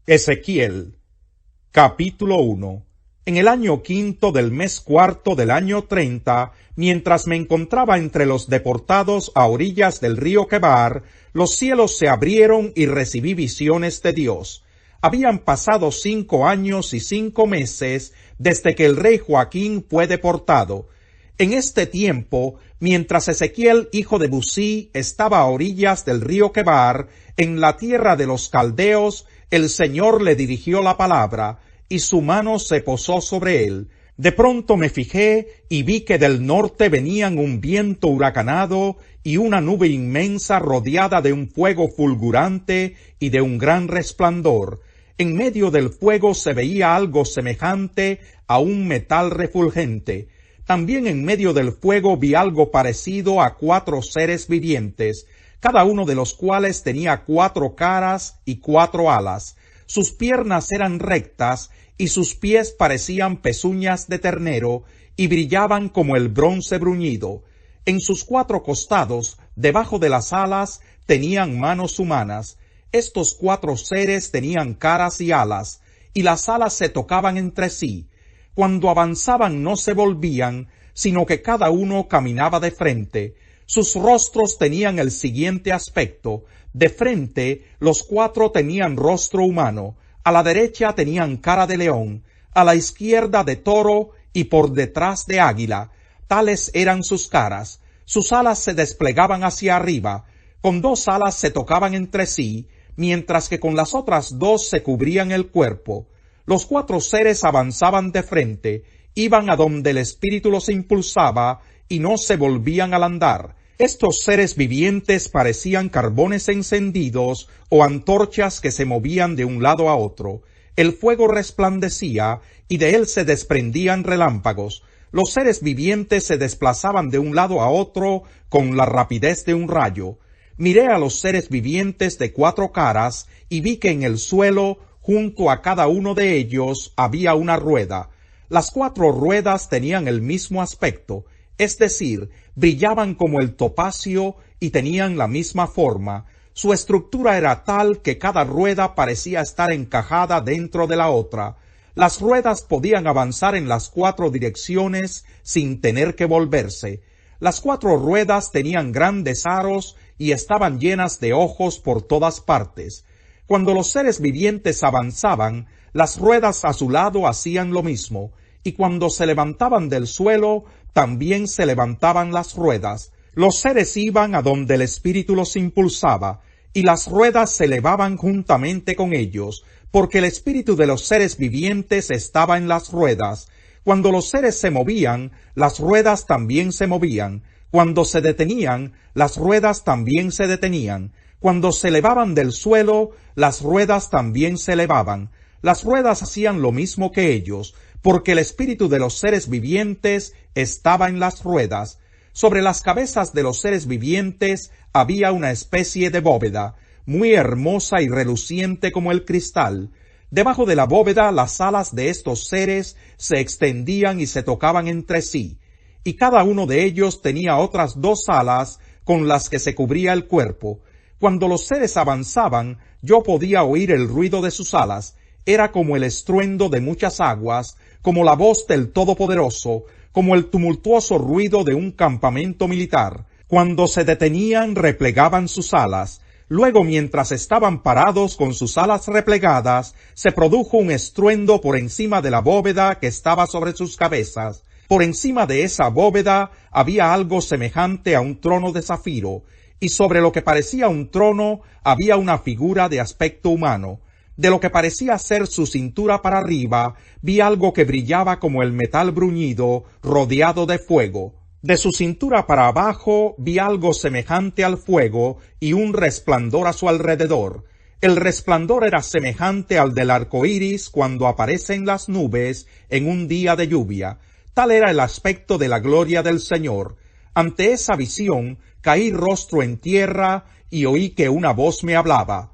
Ezequiel, capítulo 1. En el año 5 del mes cuarto del año 30, mientras me encontraba entre los deportados a orillas del río Quebar, los cielos se abrieron y recibí visiones de Dios. Habían pasado 5 años y 5 meses desde que el rey Joaquín fue deportado. En este tiempo, mientras Ezequiel, hijo de Busí, estaba a orillas del río Quebar, en la tierra de los caldeos, el Señor le dirigió la palabra, y su mano se posó sobre él. De pronto me fijé y vi que del norte venían un viento huracanado y una nube inmensa rodeada de un fuego fulgurante y de un gran resplandor. En medio del fuego se veía algo semejante a un metal refulgente. También en medio del fuego vi algo parecido a 4 seres vivientes, cada uno de los cuales tenía 4 caras y 4 alas. Sus piernas eran rectas y sus pies parecían pezuñas de ternero y brillaban como el bronce bruñido. En sus 4 costados, debajo de las alas, tenían manos humanas. Estos 4 seres tenían caras y alas, y las alas se tocaban entre sí. Cuando avanzaban no se volvían, sino que cada uno caminaba de frente. Sus rostros tenían el siguiente aspecto. De frente, los 4 tenían rostro humano, a la derecha tenían cara de león, a la izquierda de toro y por detrás de águila. Tales eran sus caras. Sus alas se desplegaban hacia arriba. Con 2 alas se tocaban entre sí, mientras que con las otras 2 se cubrían el cuerpo. Los 4 seres avanzaban de frente, iban a donde el espíritu los impulsaba y no se volvían al andar. Estos seres vivientes parecían carbones encendidos o antorchas que se movían de un lado a otro. El fuego resplandecía y de él se desprendían relámpagos. Los seres vivientes se desplazaban de un lado a otro con la rapidez de un rayo. Miré a los seres vivientes de 4 caras y vi que en el suelo, junto a cada uno de ellos, había una rueda. Las 4 ruedas tenían el mismo aspecto, es decir, brillaban como el topacio y tenían la misma forma. Su estructura era tal que cada rueda parecía estar encajada dentro de la otra. Las ruedas podían avanzar en las 4 direcciones sin tener que volverse. Las 4 ruedas tenían grandes aros y estaban llenas de ojos por todas partes. Cuando los seres vivientes avanzaban, las ruedas a su lado hacían lo mismo, y cuando se levantaban del suelo, también se levantaban las ruedas. Los seres iban a donde el espíritu los impulsaba, y las ruedas se elevaban juntamente con ellos, porque el espíritu de los seres vivientes estaba en las ruedas. Cuando los seres se movían, las ruedas también se movían. Cuando se detenían, las ruedas también se detenían. Cuando se elevaban del suelo, las ruedas también se elevaban. Las ruedas hacían lo mismo que ellos, porque el espíritu de los seres vivientes estaba en las ruedas. Sobre las cabezas de los seres vivientes había una especie de bóveda, muy hermosa y reluciente como el cristal. Debajo de la bóveda las alas de estos seres se extendían y se tocaban entre sí, y cada uno de ellos tenía otras 2 alas con las que se cubría el cuerpo. Cuando los seres avanzaban, yo podía oír el ruido de sus alas. Era como el estruendo de muchas aguas, como la voz del Todopoderoso, como el tumultuoso ruido de un campamento militar. Cuando se detenían, replegaban sus alas. Luego, mientras estaban parados con sus alas replegadas, se produjo un estruendo por encima de la bóveda que estaba sobre sus cabezas. Por encima de esa bóveda había algo semejante a un trono de zafiro, y sobre lo que parecía un trono había una figura de aspecto humano. De lo que parecía ser su cintura para arriba, vi algo que brillaba como el metal bruñido, rodeado de fuego. De su cintura para abajo vi algo semejante al fuego y un resplandor a su alrededor. El resplandor era semejante al del arco iris cuando aparece en las nubes en un día de lluvia. Tal era el aspecto de la gloria del Señor. Ante esa visión caí rostro en tierra y oí que una voz me hablaba.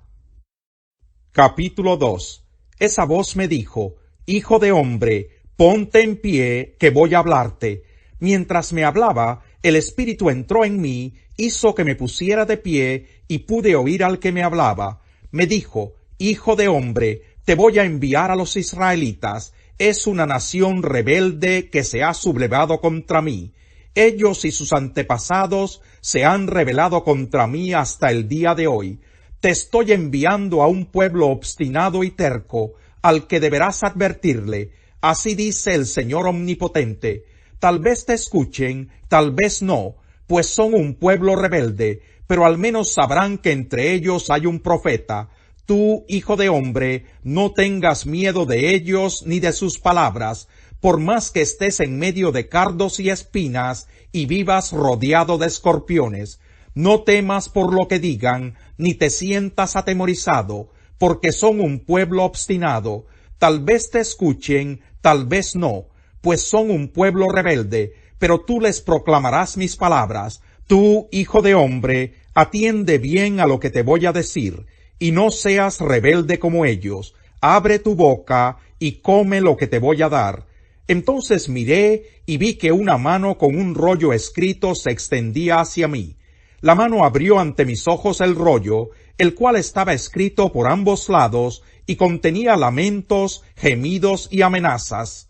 Capítulo 2. Esa voz me dijo: Hijo de hombre, ponte en pie, que voy a hablarte. Mientras me hablaba, el Espíritu entró en mí, hizo que me pusiera de pie, y pude oír al que me hablaba. Me dijo: Hijo de hombre, te voy a enviar a los israelitas. Es una nación rebelde que se ha sublevado contra mí. Ellos y sus antepasados se han rebelado contra mí hasta el día de hoy. Te estoy enviando a un pueblo obstinado y terco, al que deberás advertirle. Así dice el Señor Omnipotente. Tal vez te escuchen, tal vez no, pues son un pueblo rebelde, pero al menos sabrán que entre ellos hay un profeta. Tú, hijo de hombre, no tengas miedo de ellos ni de sus palabras, por más que estés en medio de cardos y espinas y vivas rodeado de escorpiones. No temas por lo que digan, ni te sientas atemorizado, porque son un pueblo obstinado. Tal vez te escuchen, tal vez no, pues son un pueblo rebelde, pero tú les proclamarás mis palabras. Tú, hijo de hombre, atiende bien a lo que te voy a decir, y no seas rebelde como ellos. Abre tu boca y come lo que te voy a dar. Entonces miré y vi que una mano con un rollo escrito se extendía hacia mí. La mano abrió ante mis ojos el rollo, el cual estaba escrito por ambos lados y contenía lamentos, gemidos y amenazas.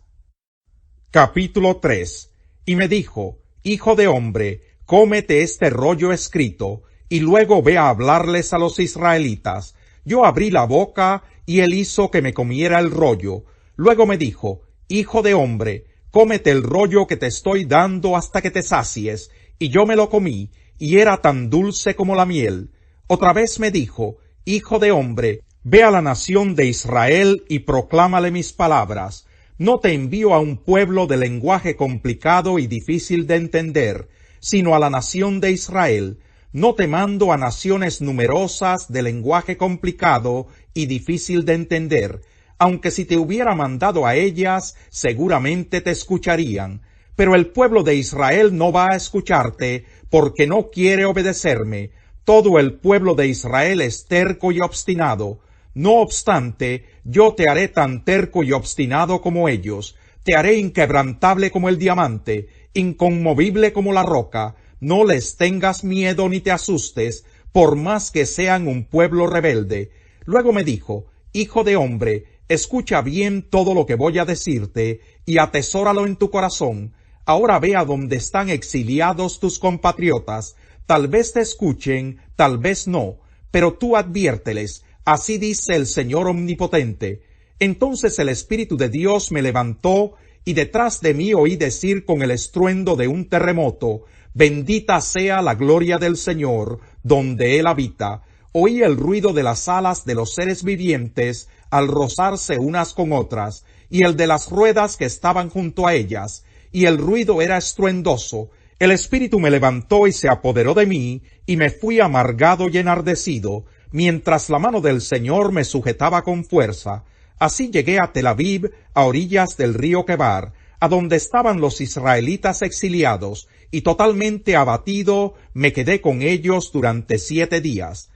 Capítulo 3. Y me dijo, Hijo de hombre, cómete este rollo escrito, y luego ve a hablarles a los israelitas. Yo abrí la boca, y él hizo que me comiera el rollo. Luego me dijo, Hijo de hombre, cómete el rollo que te estoy dando hasta que te sacies. Y yo me lo comí, y era tan dulce como la miel. Otra vez me dijo, Hijo de hombre, ve a la nación de Israel y proclámale mis palabras. No te envío a un pueblo de lenguaje complicado y difícil de entender, sino a la nación de Israel. No te mando a naciones numerosas de lenguaje complicado y difícil de entender, aunque si te hubiera mandado a ellas, seguramente te escucharían. Pero el pueblo de Israel no va a escucharte, porque no quiere obedecerme. Todo el pueblo de Israel es terco y obstinado. No obstante, yo te haré tan terco y obstinado como ellos. Te haré inquebrantable como el diamante, inconmovible como la roca. No les tengas miedo ni te asustes, por más que sean un pueblo rebelde. Luego me dijo, Hijo de hombre, escucha bien todo lo que voy a decirte, y atesóralo en tu corazón. Ahora ve a donde están exiliados tus compatriotas. Tal vez te escuchen, tal vez no, pero tú adviérteles. Así dice el Señor Omnipotente. Entonces el Espíritu de Dios me levantó, y detrás de mí oí decir con el estruendo de un terremoto, Bendita sea la gloria del Señor, donde Él habita. Oí el ruido de las alas de los seres vivientes al rozarse unas con otras, y el de las ruedas que estaban junto a ellas, y el ruido era estruendoso. El Espíritu me levantó y se apoderó de mí, y me fui amargado y enardecido, mientras la mano del Señor me sujetaba con fuerza. Así llegué a Tel Aviv, a orillas del río Quebar, a donde estaban los israelitas exiliados, y totalmente abatido me quedé con ellos durante 7 días.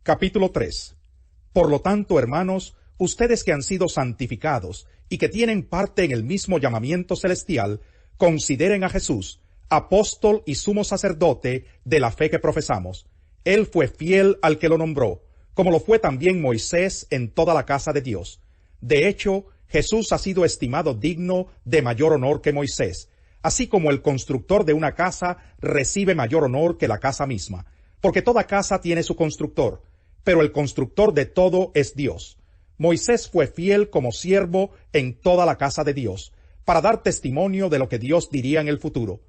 Capítulo 3. Por lo tanto, hermanos, ustedes que han sido santificados y que tienen parte en el mismo llamamiento celestial, consideren a Jesús, apóstol y sumo sacerdote de la fe que profesamos. Él fue fiel al que lo nombró, como lo fue también Moisés en toda la casa de Dios. De hecho, Jesús ha sido estimado digno de mayor honor que Moisés, así como el constructor de una casa recibe mayor honor que la casa misma, porque toda casa tiene su constructor, pero el constructor de todo es Dios. Moisés fue fiel como siervo en toda la casa de Dios, para dar testimonio de lo que Dios diría en el futuro.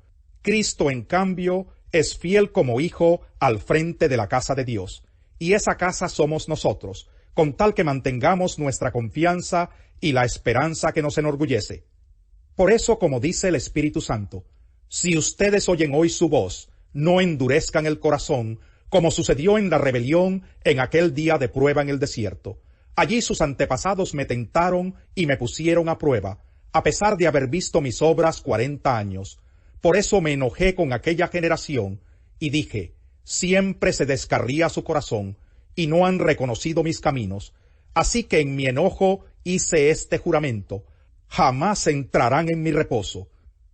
Cristo, en cambio, es fiel como hijo al frente de la casa de Dios, y esa casa somos nosotros, con tal que mantengamos nuestra confianza y la esperanza que nos enorgullece. Por eso, como dice el Espíritu Santo, si ustedes oyen hoy su voz, no endurezcan el corazón, como sucedió en la rebelión en aquel día de prueba en el desierto. Allí sus antepasados me tentaron y me pusieron a prueba, a pesar de haber visto mis obras 40 años. Por eso me enojé con aquella generación, y dije, siempre se descarría su corazón, y no han reconocido mis caminos. Así que en mi enojo hice este juramento, jamás entrarán en mi reposo.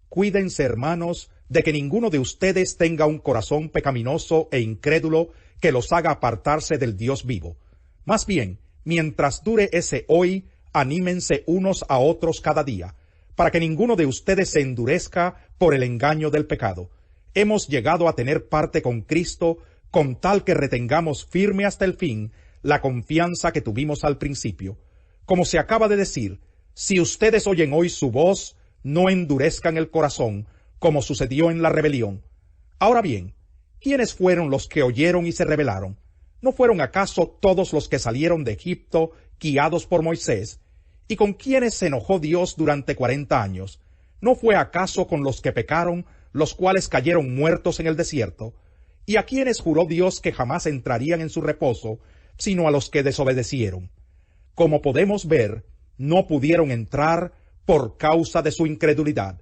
Cuídense, hermanos, de que ninguno de ustedes tenga un corazón pecaminoso e incrédulo que los haga apartarse del Dios vivo. Más bien, Mientras dure ese hoy, anímense unos a otros cada día, para que ninguno de ustedes se endurezca por el engaño del pecado. Hemos llegado a tener parte con Cristo, con tal que retengamos firme hasta el fin la confianza que tuvimos al principio. Como se acaba de decir, si ustedes oyen hoy su voz, no endurezcan el corazón, como sucedió en la rebelión. Ahora bien, ¿quiénes fueron los que oyeron y se rebelaron? ¿No fueron acaso todos los que salieron de Egipto, guiados por Moisés? ¿Y con quiénes se enojó Dios durante 40 años? ¿No fue acaso con los que pecaron, los cuales cayeron muertos en el desierto? ¿Y a quiénes juró Dios que jamás entrarían en su reposo, sino a los que desobedecieron? Como podemos ver, no pudieron entrar por causa de su incredulidad.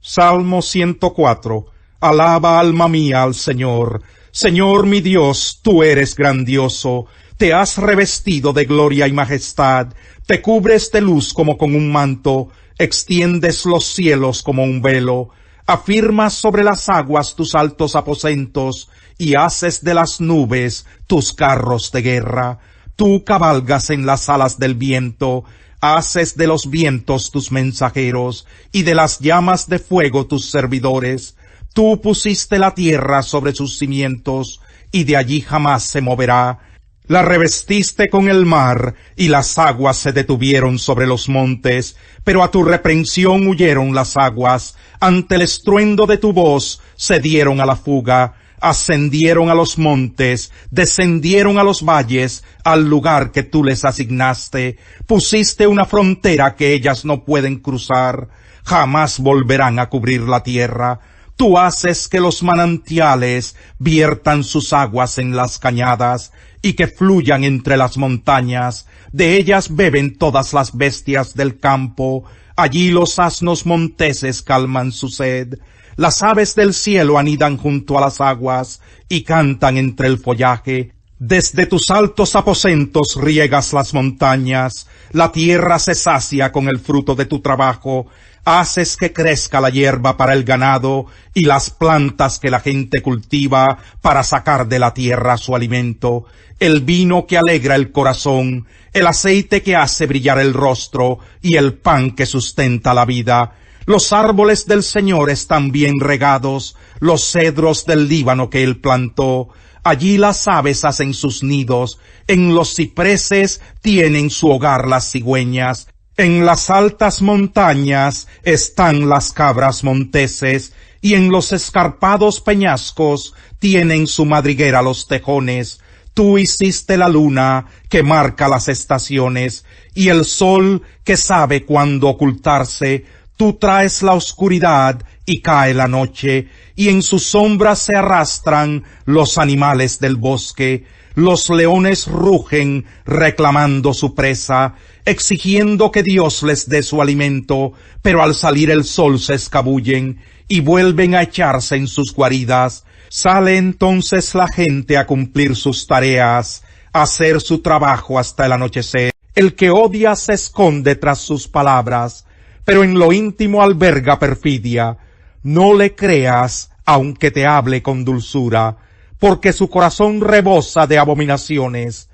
Salmo 104. Alaba, alma mía, al Señor. Señor mi Dios, tú eres grandioso. Te has revestido de gloria y majestad. Te cubres de luz como con un manto. Extiendes los cielos como un velo. Afirmas sobre las aguas tus altos aposentos, y haces de las nubes tus carros de guerra. Tú cabalgas en las alas del viento, haces de los vientos tus mensajeros, y de las llamas de fuego tus servidores. Tú pusiste la tierra sobre sus cimientos, y de allí jamás se moverá. La revestiste con el mar, y las aguas se detuvieron sobre los montes, pero a tu reprensión huyeron las aguas, ante el estruendo de tu voz se dieron a la fuga, ascendieron a los montes, descendieron a los valles, al lugar que tú les asignaste, pusiste una frontera que ellas no pueden cruzar, jamás volverán a cubrir la tierra. Tú haces que los manantiales viertan sus aguas en las cañadas, y que fluyan entre las montañas. De ellas beben todas las bestias del campo. Allí los asnos monteses calman su sed. Las aves del cielo anidan junto a las aguas, y cantan entre el follaje. Desde tus altos aposentos riegas las montañas. La tierra se sacia con el fruto de tu trabajo. Haces que crezca la hierba para el ganado, y las plantas que la gente cultiva para sacar de la tierra su alimento, el vino que alegra el corazón, el aceite que hace brillar el rostro, y el pan que sustenta la vida. Los árboles del Señor están bien regados, los cedros del Líbano que él plantó. Allí las aves hacen sus nidos, en los cipreses tienen su hogar las cigüeñas. En las altas montañas están las cabras monteses, y en los escarpados peñascos tienen su madriguera los tejones. Tú hiciste la luna, que marca las estaciones, y el sol, que sabe cuándo ocultarse. Tú traes la oscuridad, y cae la noche, y en sus sombras se arrastran los animales del bosque. Los leones rugen reclamando su presa, exigiendo que Dios les dé su alimento, pero al salir el sol se escabullen y vuelven a echarse en sus guaridas. Sale entonces la gente a cumplir sus tareas, a hacer su trabajo hasta el anochecer. El que odia se esconde tras sus palabras, pero en lo íntimo alberga perfidia. No le creas, aunque te hable con dulzura, porque su corazón rebosa de abominaciones.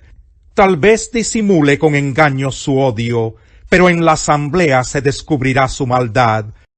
Tal vez disimule con engaños su odio, pero en la asamblea se descubrirá su maldad.